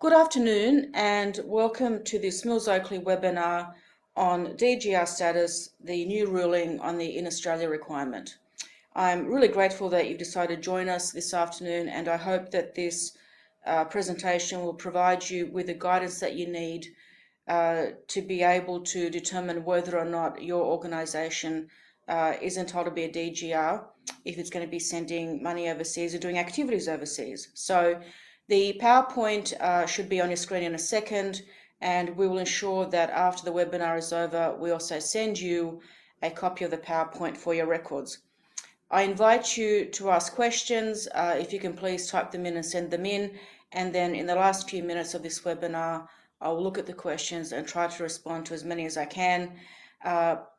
Good afternoon and welcome to this Mills Oakley webinar on DGR status, the new ruling on the In Australia requirement. I'm really grateful that you've decided to join us this afternoon, and I hope that this presentation will provide you with the guidance that you need to be able to determine whether or not your organisation is entitled to be a DGR if it's going to be sending money overseas or doing activities overseas. So the PowerPoint should be on your screen in a second, and we will ensure that after the webinar is over, we also send you a copy of the PowerPoint for your records. I invite you to ask questions. If you can please type them in and send them in, and then in the last few minutes of this webinar, I'll look at the questions and try to respond to as many as I can.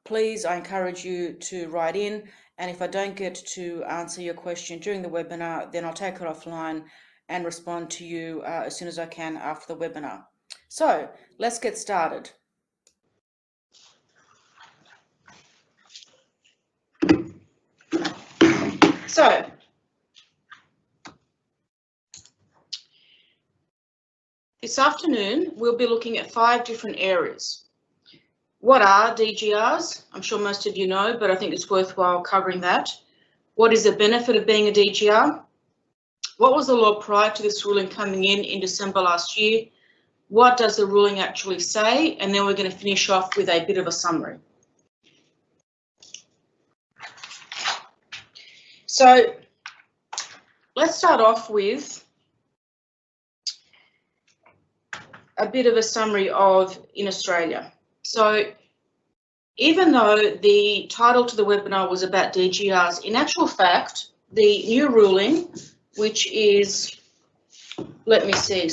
Please, I encourage you to write in, and if I don't get to answer your question during the webinar, then I'll take it offline and respond to you as soon as I can after the webinar. So let's get started. So this afternoon, we'll be looking at 5 different areas. What are DGRs? I'm sure most of you know, but I think it's worthwhile covering that. What is the benefit of being a DGR? What was the law prior to this ruling coming in December last year? What does the ruling actually say? And then we're going to finish off with a bit of a summary. So let's start off with a bit of a summary of In Australia. So even though the title to the webinar was about DGRs, in actual fact, the new ruling, which is, let me see,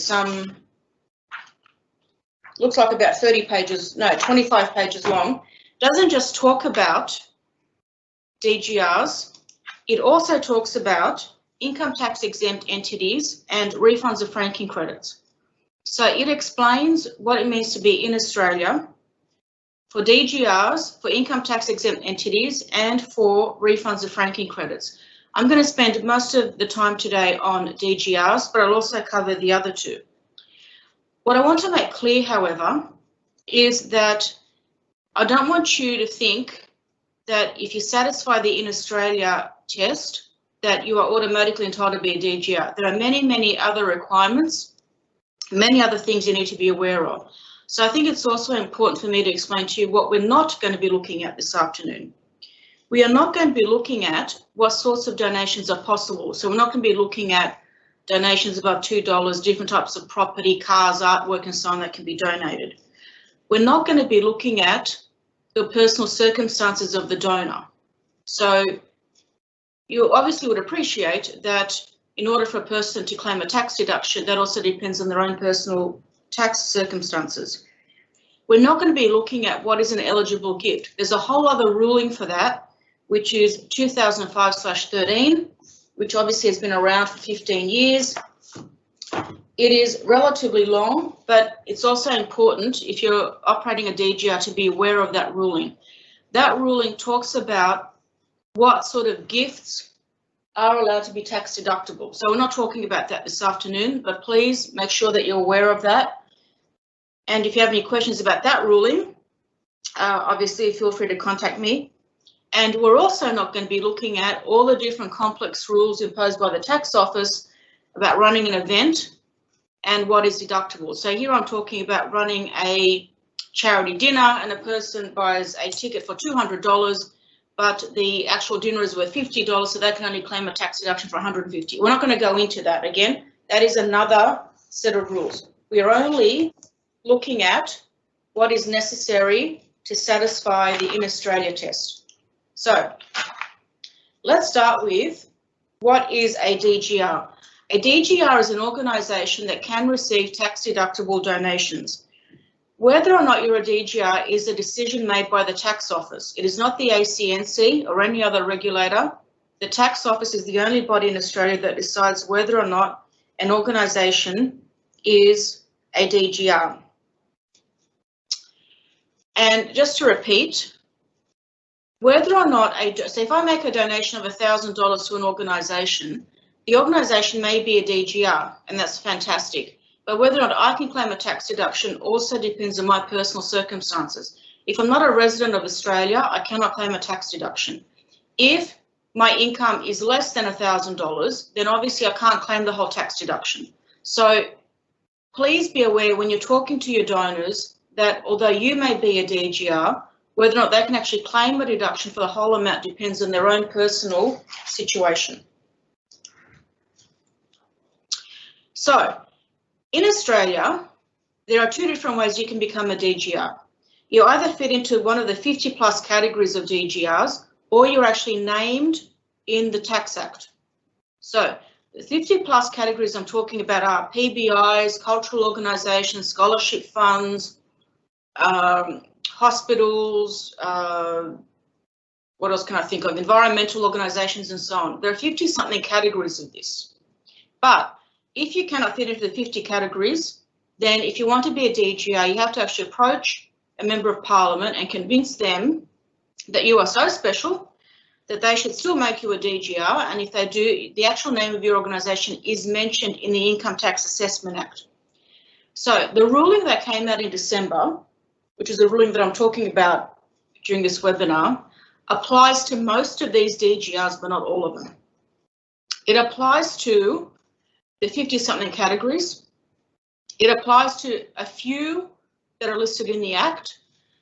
looks like about 30 pages, no, 25 pages long, doesn't just talk about DGRs, it also talks about income tax exempt entities and refunds of franking credits. So it explains what it means to be in Australia for DGRs, for income tax exempt entities, and for refunds of franking credits. I'm going to spend most of the time today on DGRs, but I'll also cover the other 2. What I want to make clear, however, is that I don't want you to think that if you satisfy the In Australia test, that you are automatically entitled to be a DGR. There are many, many other requirements, many other things you need to be aware of. So I think it's also important for me to explain to you what we're not going to be looking at this afternoon. We are not going to be looking at what sorts of donations are possible. So we're not going to be looking at donations above $2, different types of property, cars, artwork, and so on that can be donated. We're not going to be looking at the personal circumstances of the donor. So you obviously would appreciate that in order for a person to claim a tax deduction, that also depends on their own personal tax circumstances. We're not going to be looking at what is an eligible gift. There's a whole other ruling for that, which is 2005/13, which obviously has been around for 15 years. It is relatively long, but it's also important if you're operating a DGR to be aware of that ruling. That ruling talks about what sort of gifts are allowed to be tax deductible. So we're not talking about that this afternoon, but please make sure that you're aware of that. And if you have any questions about that ruling, obviously feel free to contact me. And we're also not going to be looking at all the different complex rules imposed by the tax office about running an event and what is deductible. So here I'm talking about running a charity dinner and a person buys a ticket for $200, but the actual dinner is worth $50, so they can only claim a tax deduction for $150. We're not going to go into that again. That is another set of rules. We are only looking at what is necessary to satisfy the In Australia test. So let's start with what is a DGR. A DGR is an organisation that can receive tax deductible donations. Whether or not you're a DGR is a decision made by the tax office. It is not the ACNC or any other regulator. The tax office is the only body in Australia that decides whether or not an organisation is a DGR. And just to repeat, whether or not, so if I make a donation of $1,000 to an organisation, the organisation may be a DGR, and that's fantastic. but whether or not I can claim a tax deduction also depends on my personal circumstances. If I'm not a resident of Australia, I cannot claim a tax deduction. If my income is less than $1,000, then obviously I can't claim the whole tax deduction. So please be aware when you're talking to your donors that although you may be a DGR, whether or not they can actually claim a deduction for the whole amount depends on their own personal situation. So in Australia, there are two different ways you can become a DGR. You either fit into one of the 50 plus categories of DGRs, or you're actually named in the Tax Act. So the 50 plus categories I'm talking about are PBIs, cultural organisations, scholarship funds, hospitals, what else can I think of? Environmental organisations and so on. There are 50 something categories of this. But if you cannot fit into the 50 categories, then if you want to be a DGR, you have to actually approach a member of parliament and convince them that you are so special that they should still make you a DGR, and if they do, the actual name of your organisation is mentioned in the Income Tax Assessment Act. So the ruling that came out in December, which is the ruling that I'm talking about during this webinar, applies to most of these DGRs, but not all of them. It applies to the 50-something categories. It applies to a few that are listed in the Act.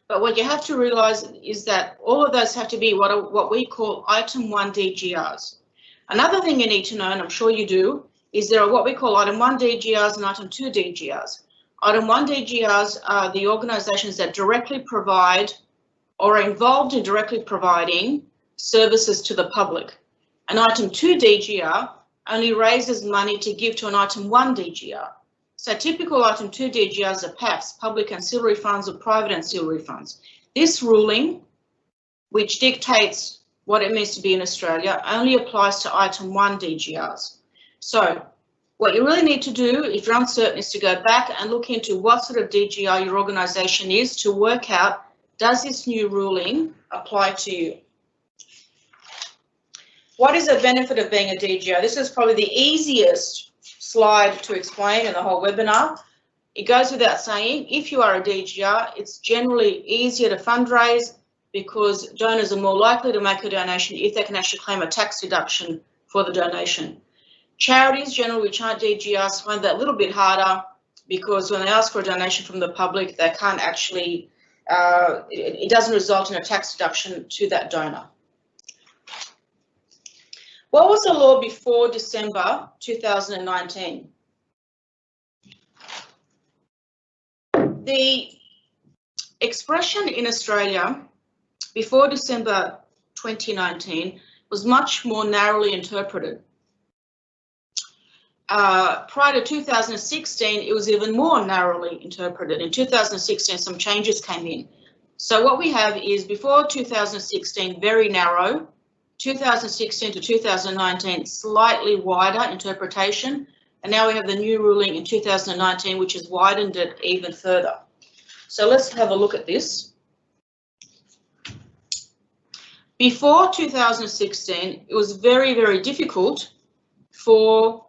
But what you have to realise is that all of those have to be what we call Item 1 DGRs. Another thing you need to know, and I'm sure you do, is there are what we call Item 1 DGRs and Item 2 DGRs. Item 1 DGRs are the organisations that directly provide or are involved in directly providing services to the public. An Item 2 DGR only raises money to give to an Item 1 DGR. So typical Item 2 DGRs are PAFs, public ancillary funds or private ancillary funds. This ruling, which dictates what it means to be in Australia, only applies to Item 1 DGRs. So what you really need to do, if you're uncertain, is to go back and look into what sort of DGR your organisation is to work out, does this new ruling apply to you? What is the benefit of being a DGR? This is probably the easiest slide to explain in the whole webinar. It goes without saying, if you are a DGR, it's generally easier to fundraise because donors are more likely to make a donation if they can actually claim a tax deduction for the donation. Charities, generally which aren't DGRs, find that a little bit harder because when they ask for a donation from the public, they can't actually, it doesn't result in a tax deduction to that donor. What was the law before December 2019? The expression in Australia before December 2019 was much more narrowly interpreted. Prior to 2016, it was even more narrowly interpreted. In 2016, some changes came in. So what we have is before 2016, very narrow, 2016 to 2019, slightly wider interpretation, and now we have the new ruling in 2019, which has widened it even further. So let's have a look at this. Before 2016, it was very, very difficult for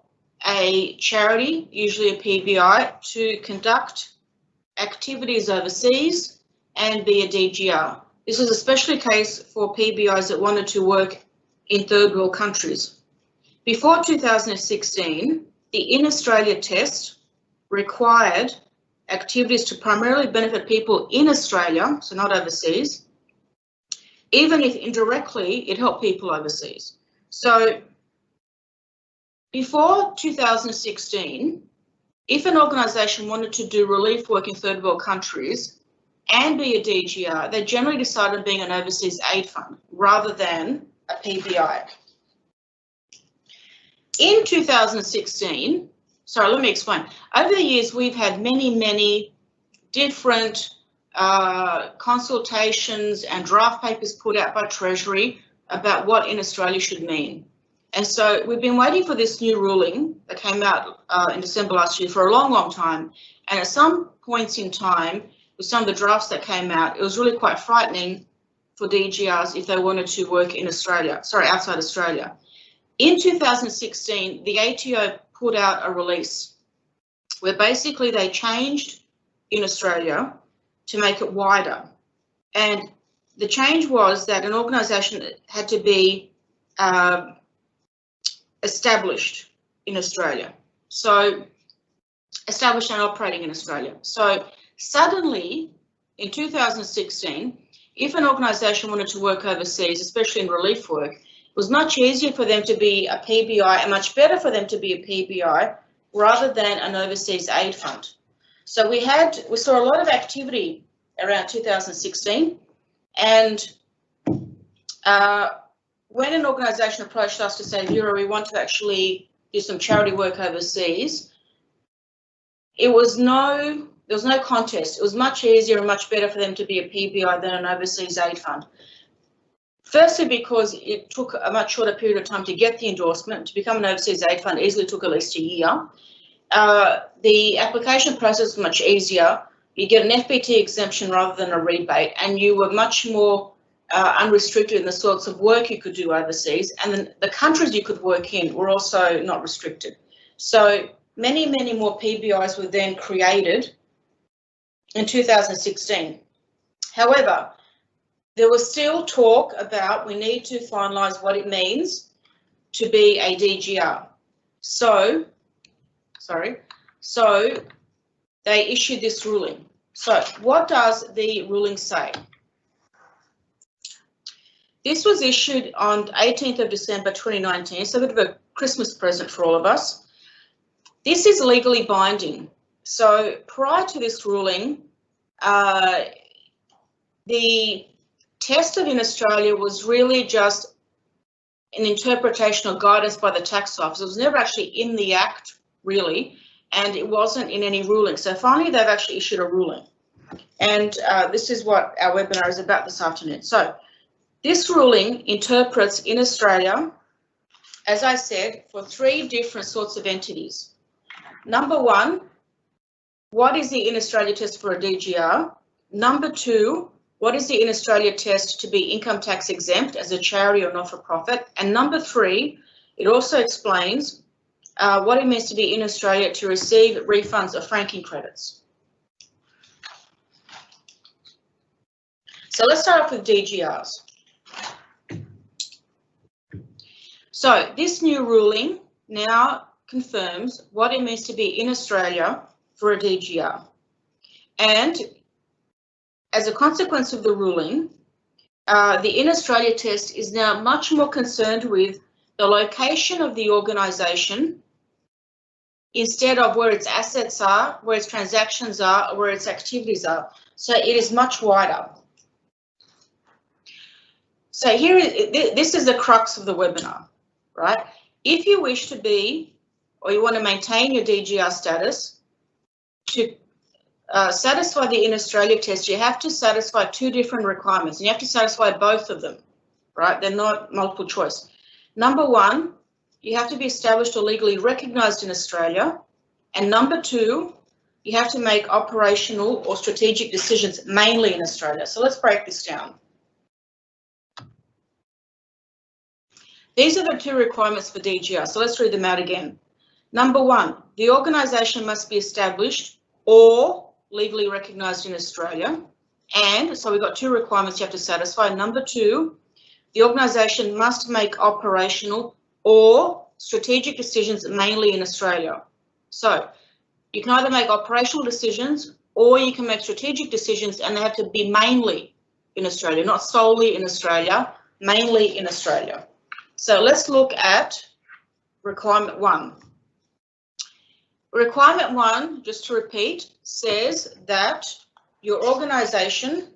a charity, usually a PBI, to conduct activities overseas and be a DGR. This was especially the case for PBIs that wanted to work in third world countries. Before 2016, the In Australia test required activities to primarily benefit people in Australia, so not overseas, even if indirectly it helped people overseas. So before 2016, if an organisation wanted to do relief work in third world countries and be a DGR, they generally decided on being an overseas aid fund rather than a PBI. In 2016, sorry, let me explain. Over the years, we've had many different consultations and draft papers put out by Treasury about what in Australia should mean. And so we've been waiting for this new ruling that came out in December last year for a long time. And at some points in time, with some of the drafts that came out, it was really quite frightening for DGRs if they wanted to work in Australia, sorry, outside Australia. In 2016, the ATO put out a release where basically they changed in Australia to make it wider. And the change was that an organisation had to be established in Australia. So established and operating in Australia. So suddenly in 2016, if an organisation wanted to work overseas, especially in relief work, it was much easier for them to be a PBI and much better for them to be a PBI rather than an overseas aid fund. So we saw a lot of activity around 2016, and when an organisation approached us to say, Vera, we want to actually do some charity work overseas, there was no contest. It was much easier and much better for them to be a PBI than an overseas aid fund. Firstly, because it took a much shorter period of time to get the endorsement. To become an overseas aid fund easily took at least a year. The application process was much easier. You get an FBT exemption rather than a rebate, and you were much more unrestricted in the sorts of work you could do overseas, and then the countries you could work in were also not restricted. So many, many more PBIs were then created in 2016. However, there was still talk about we need to finalise what it means to be a DGR. So they issued this ruling. So what does the ruling say? This was issued on 18th of December 2019, so a bit of a Christmas present for all of us. This is legally binding. So prior to this ruling, the test in Australia was really just an interpretation or guidance by the tax office. It was never actually in the Act, really, and it wasn't in any ruling. So finally, they've actually issued a ruling. And this is what our webinar is about this afternoon. So this ruling interprets in Australia, as I said, for three different sorts of entities. Number one, what is the in Australia test for a DGR? Number two, what is the in Australia test to be income tax exempt as a charity or not-for-profit? And number three, it also explains what it means to be in Australia to receive refunds or franking credits. So let's start off with DGRs. So this new ruling now confirms what it means to be in Australia for a DGR. And as a consequence of the ruling, the in Australia test is now much more concerned with the location of the organisation instead of where its assets are, where its transactions are, or where its activities are. So it is much wider. So this is the crux of the webinar, right? If you wish to be, or you want to maintain your DGR status, to satisfy the in Australia test, you have to satisfy two different requirements, and you have to satisfy both of them, right? They're not multiple choice. Number one, you have to be established or legally recognised in Australia, and number two, you have to make operational or strategic decisions mainly in Australia. So let's break this down. These are the two requirements for DGR, so let's read them out again. Number one, the organisation must be established or legally recognised in Australia, and so we've got two requirements you have to satisfy. Number two, the organisation must make operational or strategic decisions mainly in Australia. So you can either make operational decisions or you can make strategic decisions, and they have to be mainly in Australia, not solely in Australia, mainly in Australia. So let's look at requirement one. Requirement one, just to repeat, says that your organisation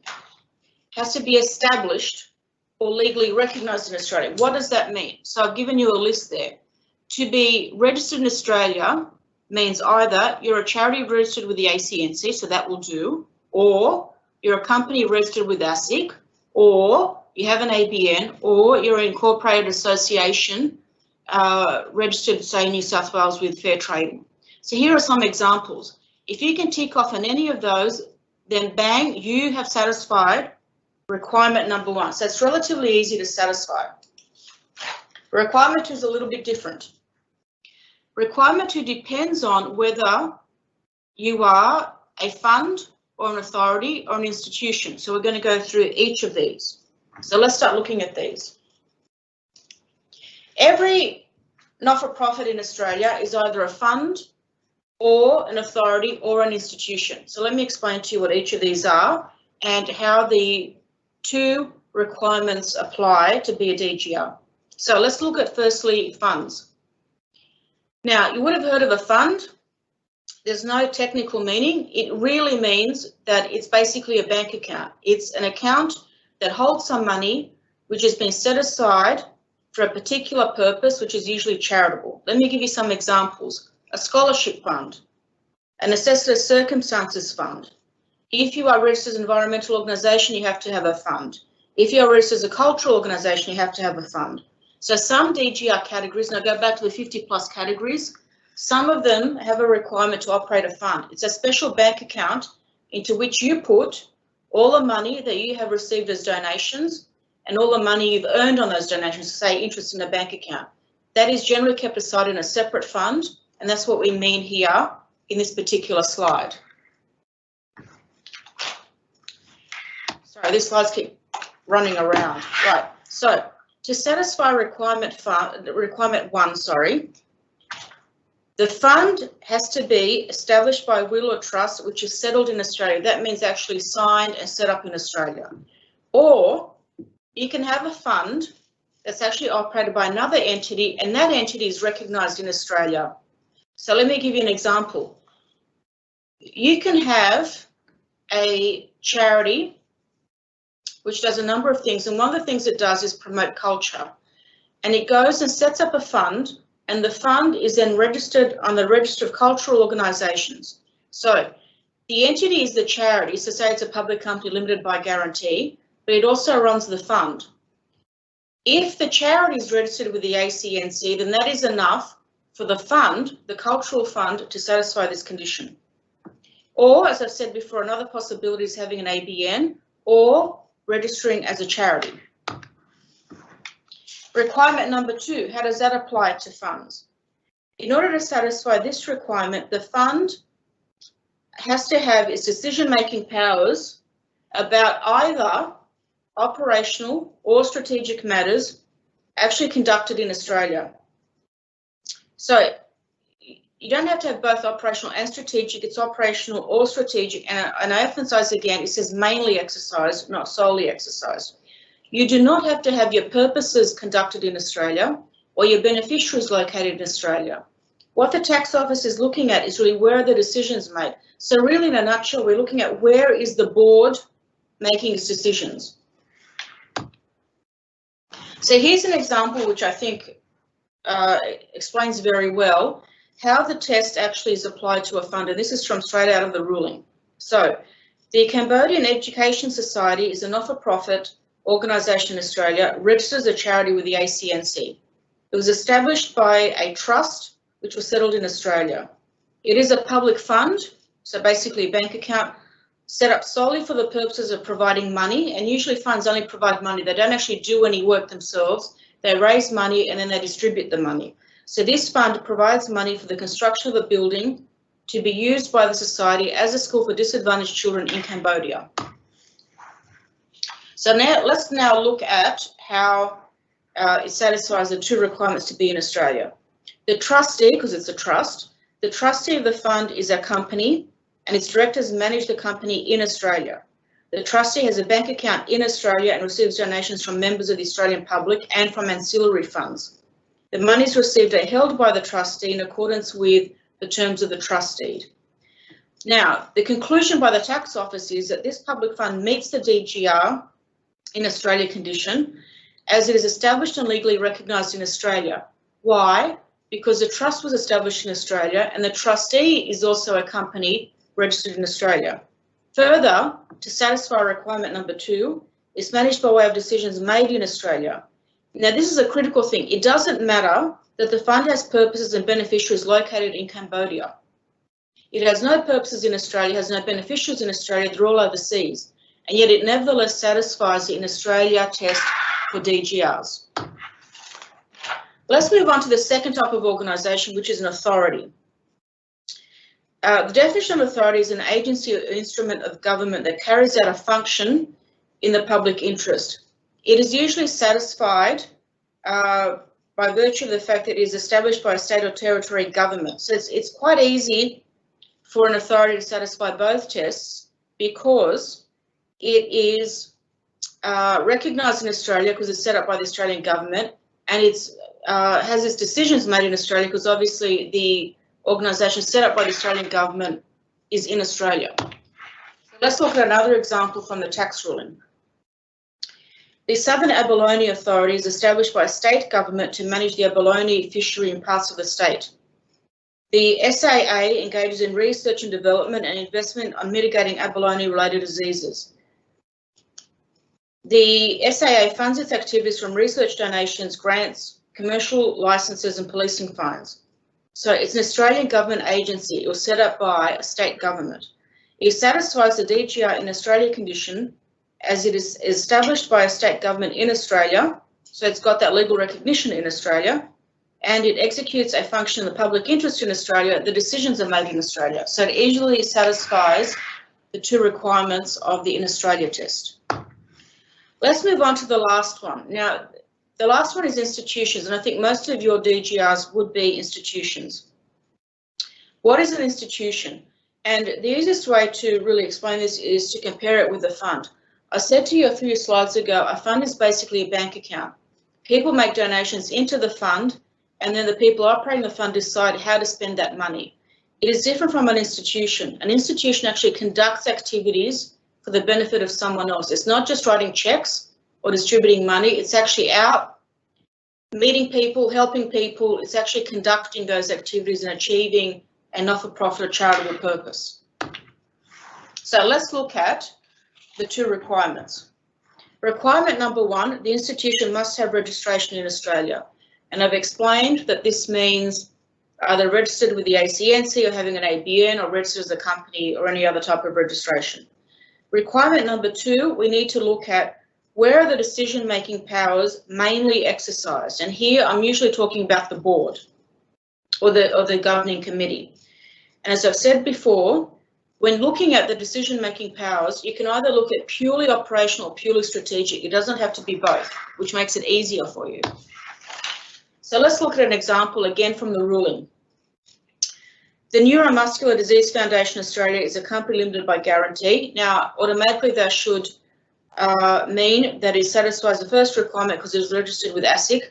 has to be established or legally recognised in Australia. What does that mean? So I've given you a list there. To be registered in Australia means either you're a charity registered with the ACNC, so that will do, or you're a company registered with ASIC, or you have an ABN, or you're an incorporated association registered, say, in New South Wales with Fair Trading. So here are some examples. If you can tick off on any of those, then bang, you have satisfied requirement number one. So it's relatively easy to satisfy. Requirement two is a little bit different. Requirement two depends on whether you are a fund or an authority or an institution. So we're going to go through each of these. So let's start looking at these. Every not-for-profit in Australia is either a fund or an authority or an institution. So let me explain to you what each of these are and how the two requirements apply to be a DGR. So let's look at firstly funds. Now, you would have heard of a fund. There's no technical meaning. It really means that it's basically a bank account. It's an account that holds some money which has been set aside for a particular purpose, which is usually charitable. Let me give you some examples. A scholarship fund, a necessitous circumstances fund. If you are registered as an environmental organisation, you have to have a fund. If you are registered as a cultural organisation, you have to have a fund. So some DGR categories, and I go back to the 50 plus categories, some of them have a requirement to operate a fund. It's a special bank account into which you put all the money that you have received as donations and all the money you've earned on those donations, say interest in a bank account. That is generally kept aside in a separate fund, and that's what we mean here in this particular slide. Sorry, these slides keep running around. Right, so to satisfy requirement one, the fund has to be established by will or trust, which is settled in Australia. That means actually signed and set up in Australia. Or you can have a fund that's actually operated by another entity, and that entity is recognised in Australia. So let me give you an example. You can have a charity which does a number of things, and one of the things it does is promote culture. And it goes and sets up a fund, and the fund is then registered on the Register of Cultural Organisations. So the entity is the charity, so say it's a public company limited by guarantee, but it also runs the fund. If the charity is registered with the ACNC, then that is enough for the fund, the cultural fund, to satisfy this condition. Or, as I've said before, another possibility is having an ABN or registering as a charity. Requirement number 2, how does that apply to funds? In order to satisfy this requirement, the fund has to have its decision-making powers about either operational or strategic matters actually conducted in Australia. So you don't have to have both operational and strategic, it's operational or strategic, and I emphasise again, it says mainly exercised, not solely exercised. You do not have to have your purposes conducted in Australia or your beneficiaries located in Australia. What the tax office is looking at is really where are the decisions made. So really, in a nutshell, we're looking at where is the board making its decisions. So here's an example which I think explains very well how the test actually is applied to a fund, and this is from straight out of the ruling. So the Cambodian Education Society is a not-for-profit organisation in Australia, registered as a charity with the ACNC. It was established by a trust which was settled in Australia. It is a public fund, so basically a bank account set up solely for the purposes of providing money, and usually funds only provide money. They don't actually do any work themselves. They raise money and then they distribute the money. So this fund provides money for the construction of a building to be used by the society as a school for disadvantaged children in Cambodia. So now let's look at how it satisfies the two requirements to be in Australia. The trustee, because it's a trust, the trustee of the fund is a company and its directors manage the company in Australia. The trustee has a bank account in Australia and receives donations from members of the Australian public and from ancillary funds. The monies received are held by the trustee in accordance with the terms of the trust deed. Now, the conclusion by the tax office is that this public fund meets the DGR in Australia condition as it is established and legally recognised in Australia. Why? Because the trust was established in Australia and the trustee is also a company registered in Australia. Further, to satisfy requirement number 2, it's managed by way of decisions made in Australia. Now, this is a critical thing. It doesn't matter that the fund has purposes and beneficiaries located in Cambodia. It has no purposes in Australia, has no beneficiaries in Australia, they're all overseas, and yet it nevertheless satisfies the in Australia test for DGRs. Let's move on to the second type of organisation, which is an authority. The definition of authority is an agency or instrument of government that carries out a function in the public interest. It is usually satisfied by virtue of the fact that it is established by a state or territory government. So it's quite easy for an authority to satisfy both tests because it is recognised in Australia because it's set up by the Australian government, and it's has its decisions made in Australia because obviously the organisation set up by the Australian government is in Australia. So let's look at another example from the tax ruling. The Southern Abalone Authority is established by a state government to manage the abalone fishery in parts of the state. The SAA engages in research and development and investment on mitigating abalone-related diseases. The SAA funds its activities from research donations, grants, commercial licenses and policing fines. So it's an Australian government agency. It was set up by a state government. It satisfies the DGR in Australia condition as it is established by a state government in Australia. So it's got that legal recognition in Australia, and it executes a function in the public interest in Australia. The decisions are made in Australia. So it easily satisfies the two requirements of the in Australia test. Let's move on to the last one. Now, the last one is institutions, and I think most of your DGRs would be institutions. What is an institution? And the easiest way to really explain this is to compare it with a fund. I said to you a few slides ago, a fund is basically a bank account. People make donations into the fund, and then the people operating the fund decide how to spend that money. It is different from an institution. An institution actually conducts activities for the benefit of someone else. It's not just writing checks or distributing money. It's actually out meeting people, helping people. It's actually conducting those activities and achieving a not-for-profit or charitable purpose. So let's look at the two requirements. Requirement number one, the institution must have registration in Australia. And I've explained that this means either registered with the ACNC or having an ABN or registered as a company or any other type of registration. Requirement number two, we need to look at where are the decision-making powers mainly exercised. And here I'm usually talking about the board or the governing committee. And as I've said before, when looking at the decision-making powers, you can either look at purely operational or purely strategic. It doesn't have to be both, which makes it easier for you. So let's look at an example again from the ruling. The Neuromuscular Disease Foundation Australia is a company limited by guarantee. Now, automatically that should mean that it satisfies the first requirement because it is registered with ASIC.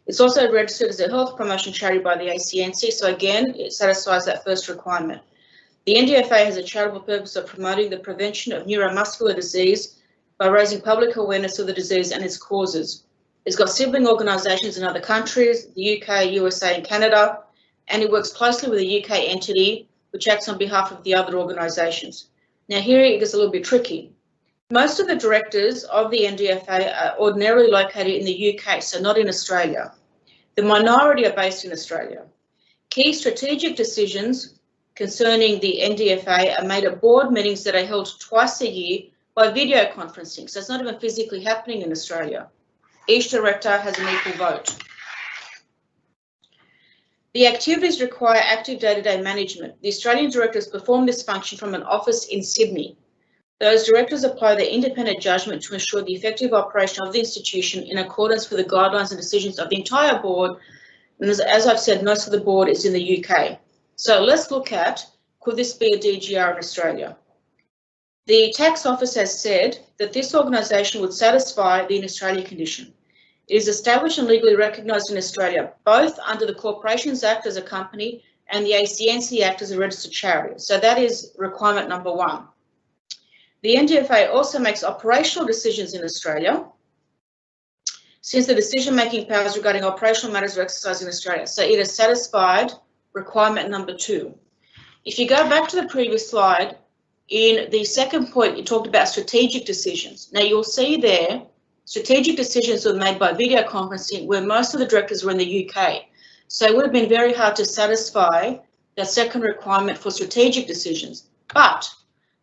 It's also registered as a health promotion charity by the ACNC, so again, it satisfies that first requirement. The NDFA has a charitable purpose of promoting the prevention of neuromuscular disease by raising public awareness of the disease and its causes. It's got sibling organisations in other countries, the UK, USA and Canada, and it works closely with a UK entity which acts on behalf of the other organisations. Now here it gets a little bit tricky. Most of the directors of the NDFA are ordinarily located in the UK, so not in Australia. The minority are based in Australia. Key strategic decisions concerning the NDFA are made at board meetings that are held twice a year by video conferencing, so it's not even physically happening in Australia. Each director has an equal vote. The activities require active day-to-day management. The Australian directors perform this function from an office in Sydney. Those directors apply their independent judgment to ensure the effective operation of the institution in accordance with the guidelines and decisions of the entire board. And as I've said, most of the board is in the UK. So let's look at, could this be a DGR in Australia? The tax office has said that this organisation would satisfy the in Australia condition. It is established and legally recognised in Australia, both under the Corporations Act as a company and the ACNC Act as a registered charity. So that is requirement number one. The NDFA also makes operational decisions in Australia, since the decision-making powers regarding operational matters are exercised in Australia. So it has satisfied requirement number two. If you go back to the previous slide, in the second point, you talked about strategic decisions. Now you'll see there, strategic decisions were made by video conferencing where most of the directors were in the UK. So it would have been very hard to satisfy that second requirement for strategic decisions. But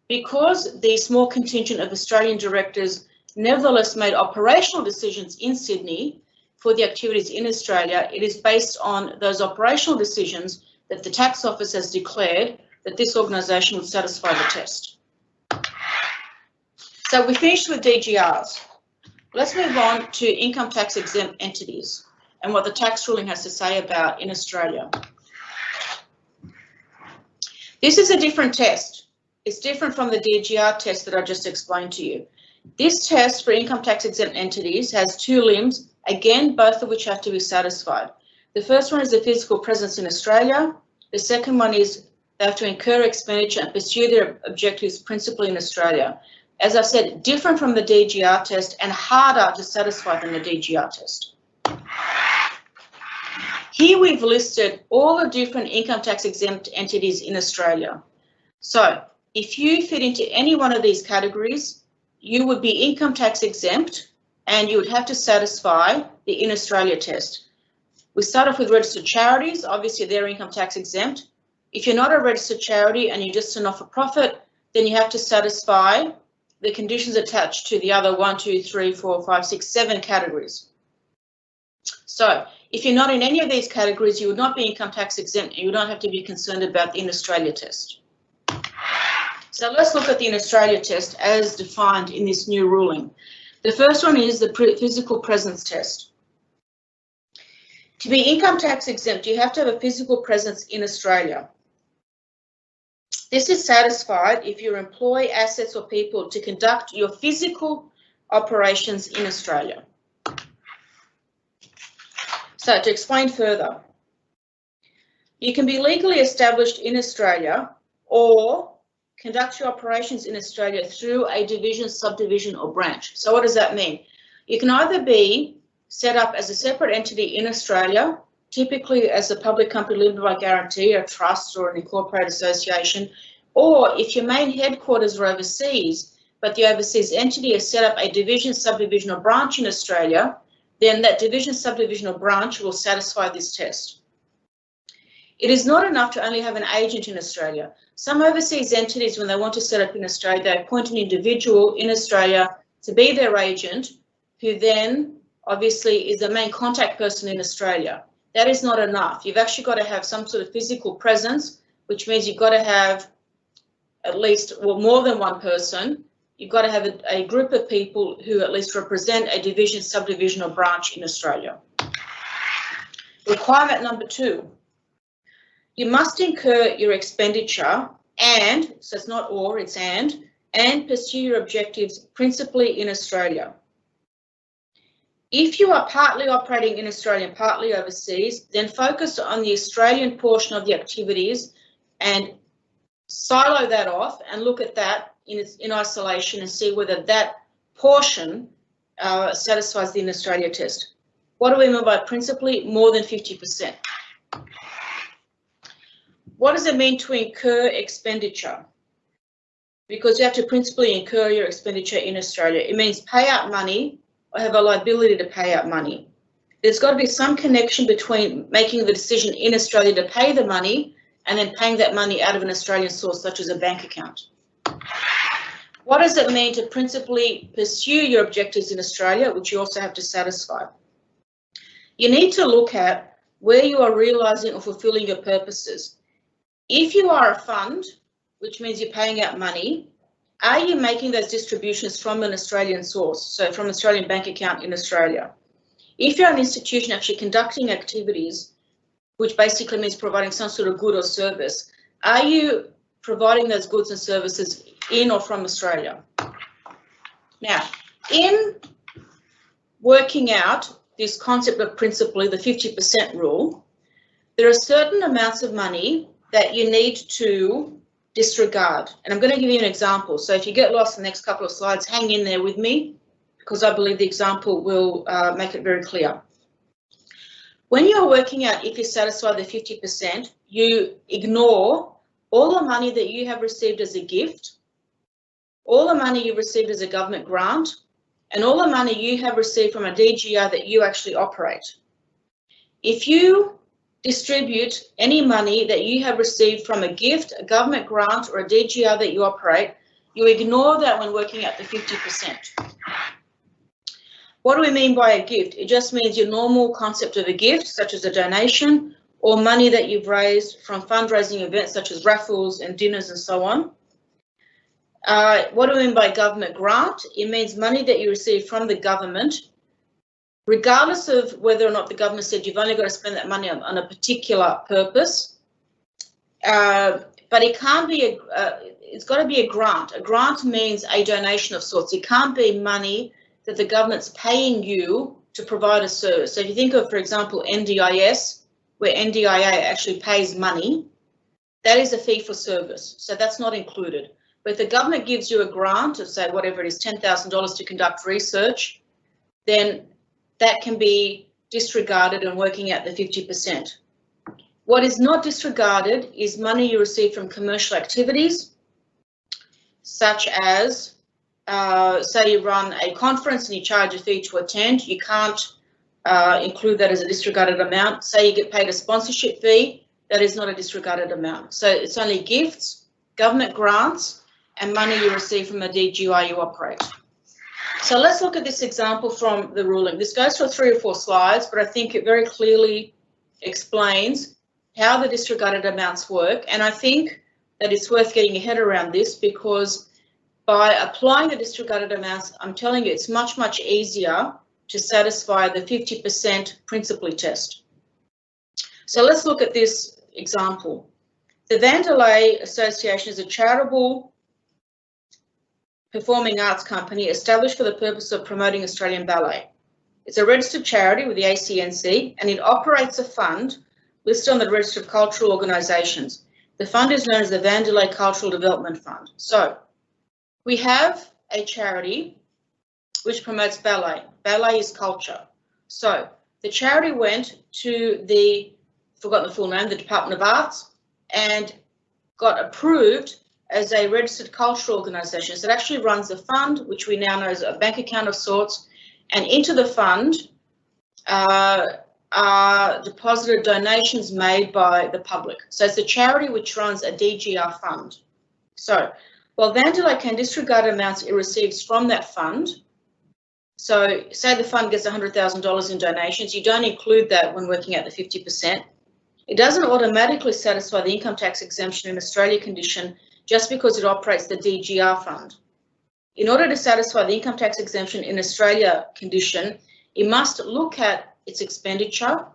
because the small contingent of Australian directors nevertheless made operational decisions in Sydney for the activities in Australia, it is based on those operational decisions that the tax office has declared that this organisation would satisfy the test. So we finished with DGRs. Let's move on to income tax exempt entities and what the tax ruling has to say about in Australia. This is a different test. It's different from the DGR test that I just explained to you. This test for income tax exempt entities has two limbs, again, both of which have to be satisfied. The first one is the physical presence in Australia. The second one is they have to incur expenditure and pursue their objectives principally in Australia. As I've said, different from the DGR test and harder to satisfy than the DGR test. Here we've listed all the different income tax exempt entities in Australia. So if you fit into any one of these categories, you would be income tax exempt and you would have to satisfy the in Australia test. We start off with registered charities. Obviously they're income tax exempt. If you're not a registered charity and you're just a not-for-profit, then you have to satisfy the conditions attached to the other 1, 2, 3, 4, 5, 6, 7 categories. So if you're not in any of these categories, you would not be income tax exempt and you would not have to be concerned about the in Australia test. So let's look at the in Australia test as defined in this new ruling. The first one is the physical presence test. To be income tax exempt, you have to have a physical presence in Australia. This is satisfied if you employ assets or people to conduct your physical operations in Australia. So to explain further, you can be legally established in Australia or conduct your operations in Australia through a division, subdivision or branch. So what does that mean? You can either be set up as a separate entity in Australia, typically as a public company limited by guarantee, a trust or an incorporated association, or if your main headquarters are overseas, but the overseas entity has set up a division, subdivision or branch in Australia, then that division, subdivision or branch will satisfy this test. It is not enough to only have an agent in Australia. Some overseas entities, when they want to set up in Australia, they appoint an individual in Australia to be their agent, who then obviously is the main contact person in Australia. That is not enough. You've actually got to have some sort of physical presence, which means you've got to have at least, well, more than one person. You've got to have a group of people who at least represent a division, subdivision or branch in Australia. Requirement number 2, you must incur your expenditure and, so it's not or, it's and pursue your objectives principally in Australia. If you are partly operating in Australia and partly overseas, then focus on the Australian portion of the activities and silo that off and look at that in isolation and see whether that portion satisfies the in Australia test. What do we mean by principally? More than 50%. What does it mean to incur expenditure? Because you have to principally incur your expenditure in Australia. It means pay out money or have a liability to pay out money. There's got to be some connection between making the decision in Australia to pay the money and then paying that money out of an Australian source, such as a bank account. What does it mean to principally pursue your objectives in Australia, which you also have to satisfy? You need to look at where you are realising or fulfilling your purposes. If you are a fund, which means you're paying out money, are you making those distributions from an Australian source, so from an Australian bank account in Australia? If you're an institution actually conducting activities, which basically means providing some sort of good or service, are you providing those goods and services in or from Australia? Now, in working out this concept of principally the 50% rule, there are certain amounts of money that you need to disregard. And I'm going to give you an example. So if you get lost in the next couple of slides, hang in there with me, because I believe the example will make it very clear. When you're working out if you satisfy the 50%, you ignore all the money that you have received as a gift, all the money you received as a government grant, and all the money you have received from a DGR that you actually operate. If you distribute any money that you have received from a gift, a government grant, or a DGR that you operate, you ignore that when working out the 50%. What do we mean by a gift? It just means your normal concept of a gift, such as a donation or money that you've raised from fundraising events such as raffles and dinners and so on. What do I mean by government grant? It means money that you receive from the government, regardless of whether or not the government said you've only got to spend that money on a particular purpose. But it can't be it's got to be a grant. A grant means a donation of sorts. It can't be money that the government's paying you to provide a service. So if you think of, for example, NDIS, where NDIA actually pays money, that is a fee for service. So that's not included. But if the government gives you a grant of, say, whatever it is, $10,000 to conduct research, then that can be disregarded and working out the 50%. What is not disregarded is money you receive from commercial activities, such as, say you run a conference and you charge a fee to attend. You can't include that as a disregarded amount. Say you get paid a sponsorship fee, that is not a disregarded amount. So it's only gifts, government grants, and money you receive from a DGR you operate. So let's look at this example from the ruling. This goes for 3 or 4 slides, but I think it very clearly explains how the disregarded amounts work. And I think that it's worth getting your head around this, because by applying the disregarded amounts, I'm telling you, it's much, much easier to satisfy the 50% principally test. So let's look at this example. The Vandelay Association is a charitable performing arts company established for the purpose of promoting Australian ballet. It's a registered charity with the ACNC, and it operates a fund listed on the Register of Cultural Organisations. The fund is known as the Vandelay Cultural Development Fund. So we have a charity which promotes ballet. Ballet is culture. So the charity went to the, forgotten the full name, the Department of Arts, and got approved as a registered cultural organisation. So it actually runs a fund, which we now know is a bank account of sorts, and into the fund are deposited donations made by the public. So it's a charity which runs a DGR fund. So while Vandelay can disregard amounts it receives from that fund, so say the fund gets $100,000 in donations, you don't include that when working out the 50%. It doesn't automatically satisfy the income tax exemption in Australia condition just because it operates the DGR fund. In order to satisfy the income tax exemption in Australia condition, it must look at its expenditure,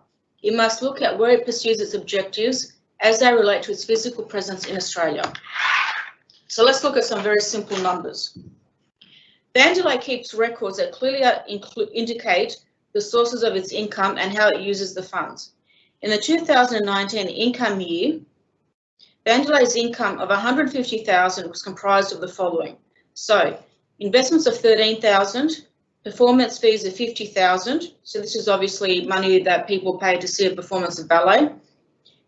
it must look at where it pursues its objectives as they relate to its physical presence in Australia. So let's look at some very simple numbers. Vandelay keeps records that clearly indicate the sources of its income and how it uses the funds. In the 2019 income year, Vandelay's income of $150,000 was comprised of the following. So investments of $13,000, performance fees of $50,000. So this is obviously money that people pay to see a performance of ballet.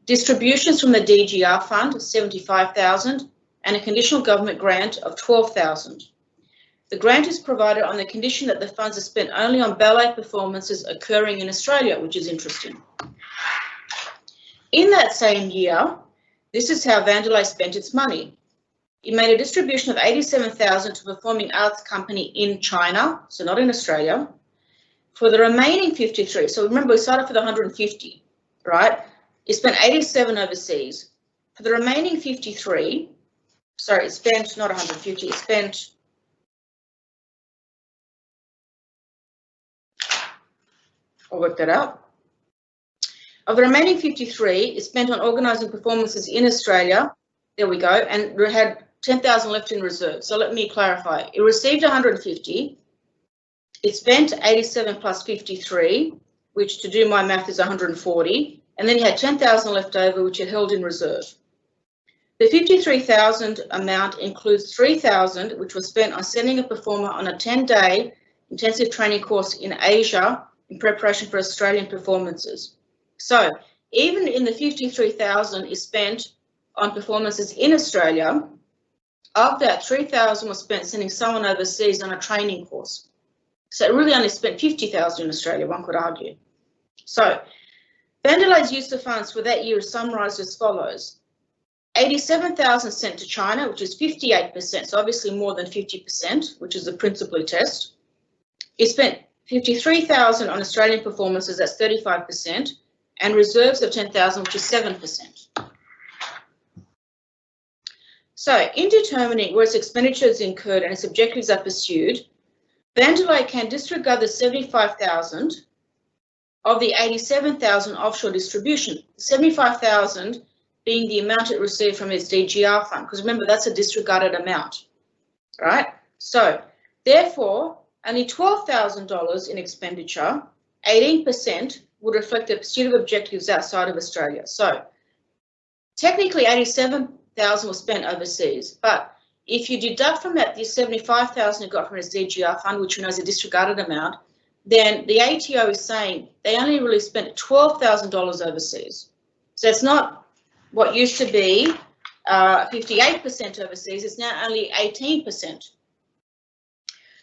Distributions from the DGR fund of $75,000 and a conditional government grant of $12,000. The grant is provided on the condition that the funds are spent only on ballet performances occurring in Australia, which is interesting. In that same year, this is how Vandelay spent its money. It made a distribution of $87,000 to a performing arts company in China, so not in Australia. For the remaining 53, so remember we started with 150, right? It spent 87 overseas. For the remaining 53, sorry, it spent not 150, it spent I'll work that out. Of the remaining 53, it spent on organising performances in Australia. There we go, and we had 10,000 left in reserve. So let me clarify. It received 150. It spent 87 plus 53, which to do my math is 140, and then you had 10,000 left over, which it held in reserve. The 53,000 amount includes 3,000, which was spent on sending a performer on a 10-day intensive training course in Asia in preparation for Australian performances. So even in the 53,000 is spent on performances in Australia, of that 3,000 was spent sending someone overseas on a training course. So it really only spent 50,000 in Australia, one could argue. So Vandelay's use of funds for that year is summarised as follows. 87,000 sent to China, which is 58%, so obviously more than 50%, which is the principally test. It spent 53,000 on Australian performances, that's 35%, and reserves of 10,000, which is 7%. So in determining where its expenditure is incurred and its objectives are pursued, Vandelay can disregard the 75,000 of the 87,000 offshore distribution, 75,000 being the amount it received from its DGR fund, because remember, that's a disregarded amount, right? So therefore, only $12,000 in expenditure, 18% would reflect the pursuit of objectives outside of Australia. So technically 87,000 was spent overseas, but if you deduct from that the 75,000 it got from its DGR fund, which we know is a disregarded amount, then the ATO is saying they only really spent $12,000 overseas. So it's not what used to be 58% overseas, it's now only 18%.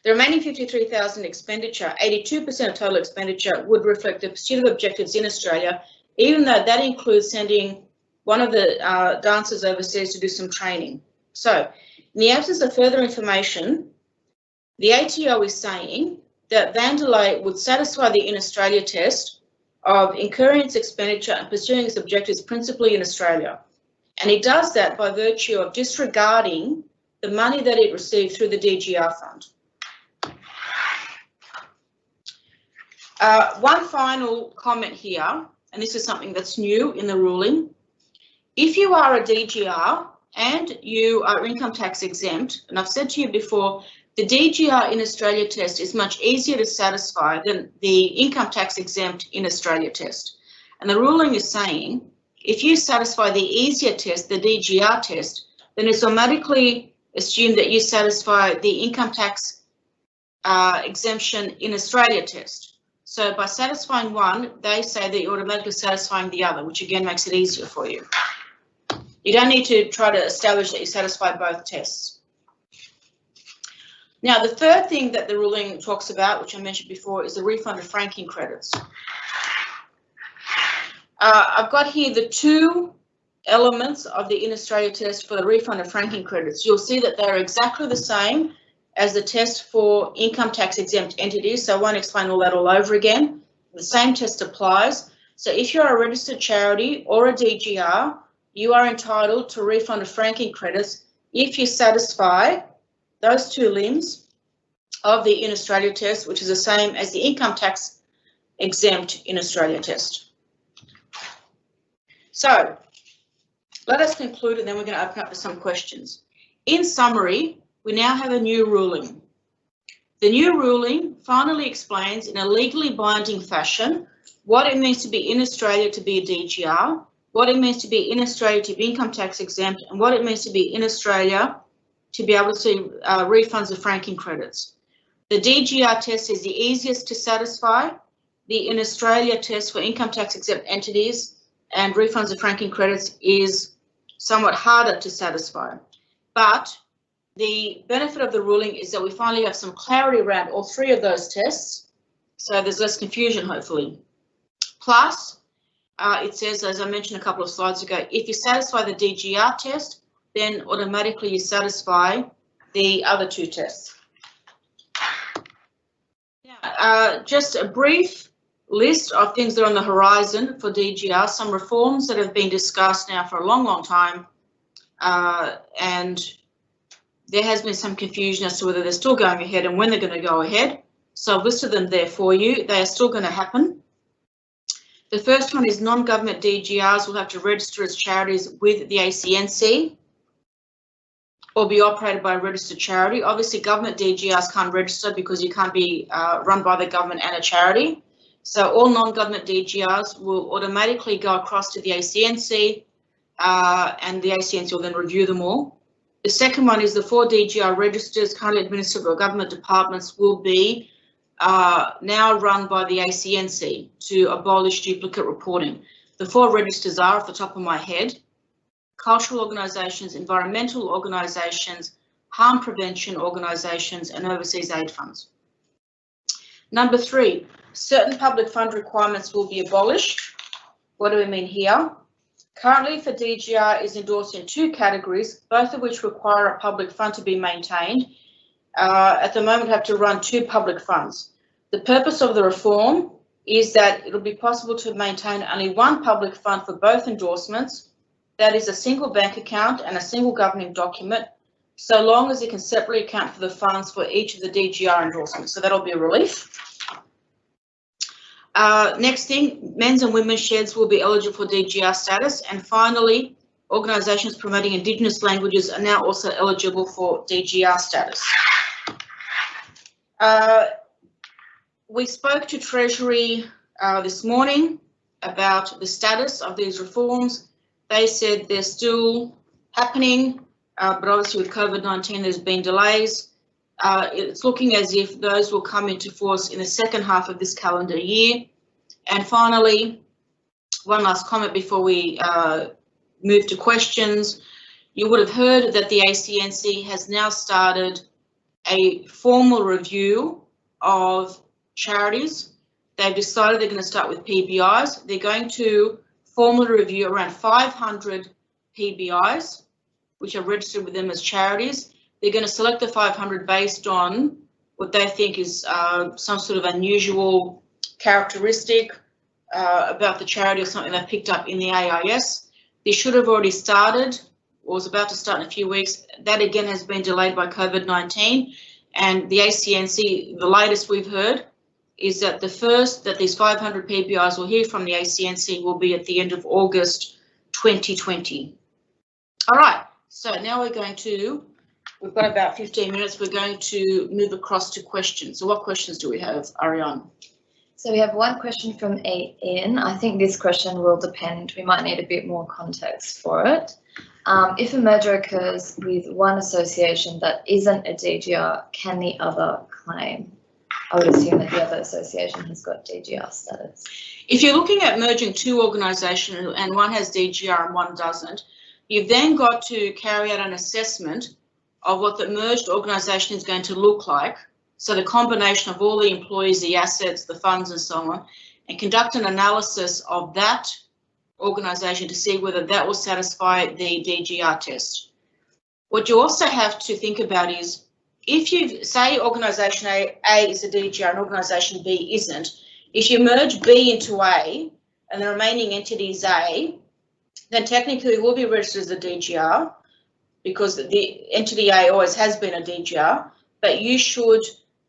The remaining 53,000 expenditure, 82% of total expenditure, would reflect the pursuit of objectives in Australia, even though that includes sending one of the dancers overseas to do some training. So in the absence of further information, the ATO is saying that Vandelay would satisfy the in Australia test of incurring its expenditure and pursuing its objectives principally in Australia. And it does that by virtue of disregarding the money that it received through the DGR fund. One final comment here, and this is something that's new in the ruling. If you are a DGR and you are income tax exempt, and I've said to you before, the DGR in Australia test is much easier to satisfy than the income tax exempt in Australia test. And the ruling is saying, if you satisfy the easier test, the DGR test, then it's automatically assumed that you satisfy the income tax exemption in Australia test. So by satisfying one, they say that you're automatically satisfying the other, which again makes it easier for you. You don't need to try to establish that you satisfy both tests. Now, the third thing that the ruling talks about, which I mentioned before, is the refund of franking credits. I've got here the two elements of the in Australia test for the refund of franking credits. You'll see that they're exactly the same as the test for income tax exempt entities, so I won't explain all that all over again. The same test applies. So if you're a registered charity or a DGR, you are entitled to a refund of franking credits if you satisfy those two limbs of the in Australia test, which is the same as the income tax exempt in Australia test. So let us conclude, and then we're going to open up to some questions. In summary, we now have a new ruling. The new ruling finally explains in a legally binding fashion what it means to be in Australia to be a DGR, what it means to be in Australia to be income tax exempt, and what it means to be in Australia to be able to refunds of franking credits. The DGR test is the easiest to satisfy. The in Australia test for income tax exempt entities and refunds of franking credits is somewhat harder to satisfy. But the benefit of the ruling is that we finally have some clarity around all three of those tests, so there's less confusion, hopefully. Plus, it says, as I mentioned a couple of slides ago, if you satisfy the DGR test, then automatically you satisfy the other two tests. Now, just a brief list of things that are on the horizon for DGR, some reforms that have been discussed now for a long, long time, and there has been some confusion as to whether they're still going ahead and when they're going to go ahead. So I've listed them there for you. They are still going to happen. The first one is non-government DGRs will have to register as charities with the ACNC or be operated by a registered charity. Obviously, government DGRs can't register because you can't be run by the government and a charity. So all non-government DGRs will automatically go across to the ACNC and the ACNC will then review them all. The second one is the 4 DGR registers currently administered by government departments will be now run by the ACNC to abolish duplicate reporting. The 4 registers are, off the top of my head, cultural organisations, environmental organisations, harm prevention organisations, and overseas aid funds. Number 3, certain public fund requirements will be abolished. What do we mean here? Currently for DGR is endorsed in 2 categories, both of which require a public fund to be maintained. At the moment have to run 2 public funds. The purpose of the reform is that it'll be possible to maintain only one public fund for both endorsements. That is a single bank account and a single governing document, so long as it can separately account for the funds for each of the DGR endorsements. So that'll be a relief. Next thing, men's and women's sheds will be eligible for DGR status. And finally, organisations promoting Indigenous languages are now also eligible for DGR status. We spoke to Treasury this morning about the status of these reforms. They said they're still happening, but obviously with COVID-19 there's been delays. It's looking as if those will come into force in the second half of this calendar year. And finally, one last comment before we move to questions. You would have heard that the ACNC has now started a formal review of charities. They've decided they're going to start with PBIs. They're going to formally review around 500 PBIs, which are registered with them as charities. They're going to select the 500 based on what they think is some sort of unusual characteristic about the charity or something they've picked up in the AIS. This should have already started, or was about to start in a few weeks. That again has been delayed by COVID-19, and the ACNC, the latest we've heard, is that the first that these 500 PBIs will hear from the ACNC will be at the end of August 2020. All right, so now we're going to, we've got about 15 minutes, we're going to move across to questions. So what questions do we have, Ariane? So we have one question from Ian. I think this question will depend, we might need a bit more context for it. If a merger occurs with one association that isn't a DGR, can the other claim? I would assume that the other association has got DGR status. If you're looking at merging two organisations and one has DGR and one doesn't, you've then got to carry out an assessment of what the merged organisation is going to look like. So the combination of all the employees, the assets, the funds and so on, and conduct an analysis of that organisation to see whether that will satisfy the DGR test. What you also have to think about is, if you say organisation A is a DGR and organisation B isn't, if you merge B into A and the remaining entity is A, then technically it will be registered as a DGR because the entity A always has been a DGR, but you should,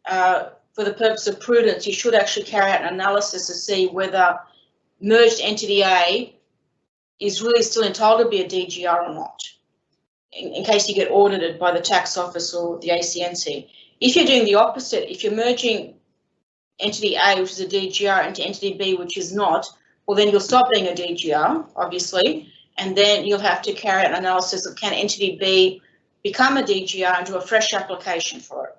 for the purpose of prudence, you should actually carry out an analysis to see whether merged entity A is really still entitled to be a DGR or not, in case you get audited by the tax office or the ACNC. If you're doing the opposite, if you're merging entity A, which is a DGR, into entity B, which is not, well then you'll stop being a DGR, obviously, and then you'll have to carry out an analysis of can entity B become a DGR and do a fresh application for it.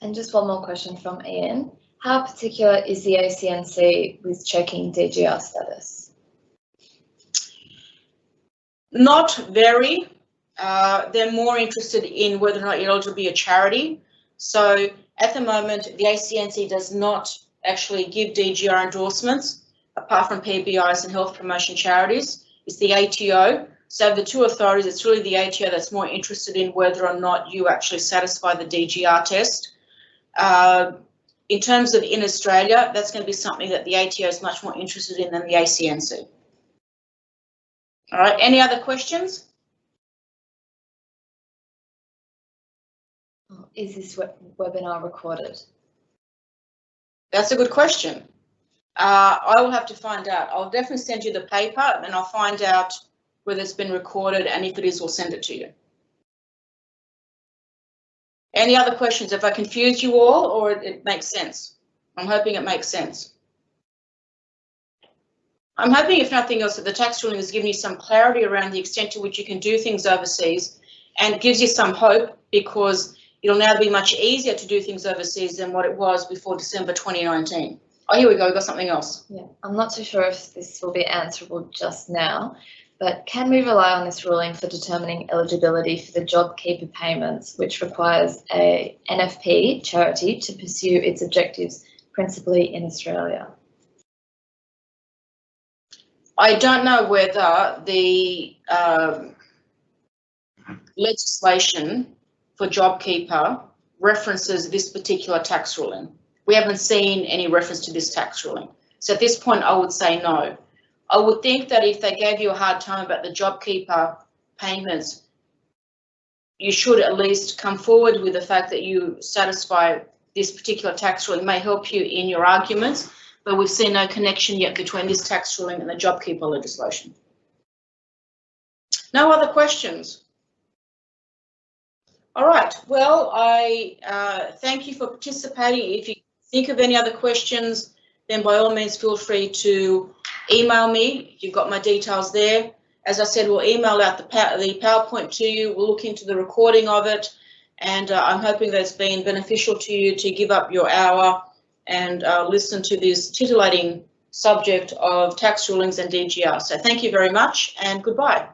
And just one more question from Ian. How particular is the ACNC with checking DGR status? Not very. They're more interested in whether or not you're eligible to be a charity. So at the moment, the ACNC does not actually give DGR endorsements, apart from PBIs and health promotion charities. It's the ATO. So the two authorities, it's really the ATO that's more interested in whether or not you actually satisfy the DGR test. In terms of in Australia, that's going to be something that the ATO is much more interested in than the ACNC. All right, any other questions? Is this webinar recorded? That's a good question. I will have to find out. I'll definitely send you the paper and I'll find out whether it's been recorded, and if it is, we'll send it to you. Any other questions? Have I confused you all, or it makes sense? I'm hoping it makes sense. I'm hoping, if nothing else, that the tax ruling has given you some clarity around the extent to which you can do things overseas, and it gives you some hope because it'll now be much easier to do things overseas than what it was before December 2019. Oh, here we go, we've got something else. Yeah, I'm not too sure if this will be answerable just now, but can we rely on this ruling for determining eligibility for the JobKeeper payments, which requires a NFP charity to pursue its objectives principally in Australia? I don't know whether the legislation for JobKeeper references this particular tax ruling. we haven't seen any reference to this tax ruling. So at this point, I would say no. I would think that if they gave you a hard time about the JobKeeper payments, you should at least come forward with the fact that you satisfy this particular tax ruling. It may help you in your arguments, but we've seen no connection yet between this tax ruling and the JobKeeper legislation. No other questions? All right, well, I thank you for participating. If you think of any other questions, then by all means feel free to email me. You've got my details there. As I said, we'll email out the PowerPoint to you. We'll look into the recording of it, and I'm hoping that it's been beneficial to you to give up your hour and listen to this titillating subject of tax rulings and DGR. So thank you very much and goodbye.